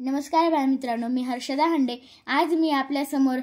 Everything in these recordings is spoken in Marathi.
नमस्कार बालमित्रांनो, मी हर्षदा हंडे। आज मी आपल्या समोर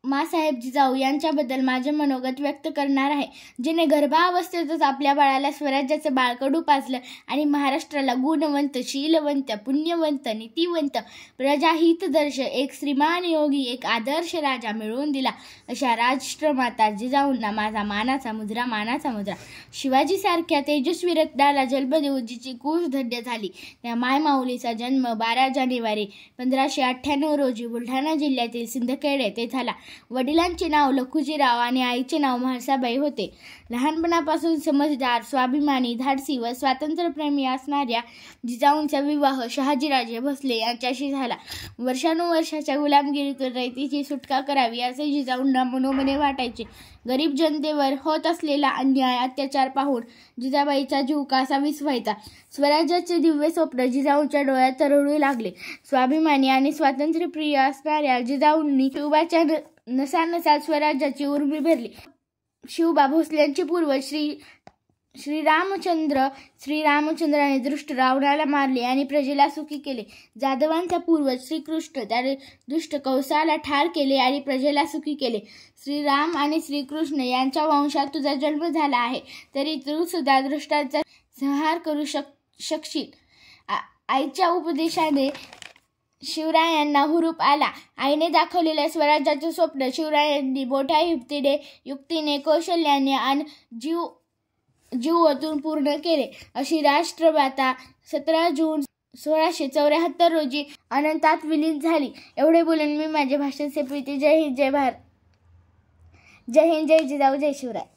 माँसाहेब जिजाऊ यांच्याबद्दल माझे मनोगत व्यक्त करणार आहे, जिने गर्भावस्थेतच आपल्या बाळाला स्वराज्याचे बाळकडू पाजलं आणि महाराष्ट्राला गुणवंत, शीलवंत, पुण्यवंत, नीतिवंत, प्रजाहितदर्श, एक श्रीमान योगी, एक आदर्श राजा मिळवून दिला। अशा राष्ट्रमाता जिजाऊंना माझा मानाचा मुजरा। शिवाजीसारख्या तेजस्वी रत्नाला जन्म देऊन जिची कूस धन्य झाली, त्या मायमाऊलीचा जन्म 12 जानेवारी 1598 रोजी बुलढाणा जिल्ह्यातील सिंदखेड येथे झाला। वडिलांचे नाव लखुजीराव आणि आईचे नाव म्हाळसाबाई होते। लहानपणापासून समजदार, स्वाभिमानी, धाडसी व स्वातंत्र्यप्रेमी असणाऱ्या जिजाऊंचा विवाह शहाजीराजे भोसले यांच्याशी झाला। वर्षानुवर्षाच्या गुलामगिरीतून रयतेची सुटका करावी असे जिजाऊंना मनोमने वाटायचे। गरीब जनतेवर होत असलेला अन्याय, अत्याचार पाहून जिजाबाईचा जीव कासावीस व्हायचा। स्वराज्याचे दिव्य स्वप्न जिजाऊंच्या डोळ्यात तरळू लागले। स्वाभिमानी आणि स्वातंत्र्यप्रिय असणाऱ्या जिजाऊंनी शिवबाच्या नसानसात स्वराज्याची उर्मी भरली। शिवबा भोसल्यांचे पूर्वज श्रीरामचंद्राने दुष्ट रावणाला मारले आणि प्रजेला सुखी केले। जाधवांचा पूर्वज श्रीकृष्ण त्याने दुष्ट कंसाला ठार केले आणि प्रजेला सुखी केले। श्रीराम आणि श्रीकृष्ण यांच्या वंशात तुझा जन्म झाला आहे, तरी तू सुद्धा दुष्टांचा संहार करू शकशील। आईच्या उपदेशाने शिवरायांना हुरूप आला। आईने दाखवलेल्या स्वराज्याचे स्वप्न शिवरायांनी मोठ्या युक्तीने, कौशल्याने आणि जीव ओतून पूर्ण केले। अशी राष्ट्रमाता 17 जून 1674 रोजी अनंतात विलीन झाली। एवढे बोलून मी माझे भाषण संपविते। जय हिंद, जय भारत, जय हिंद, जय जिजाऊ, जय शिवराय।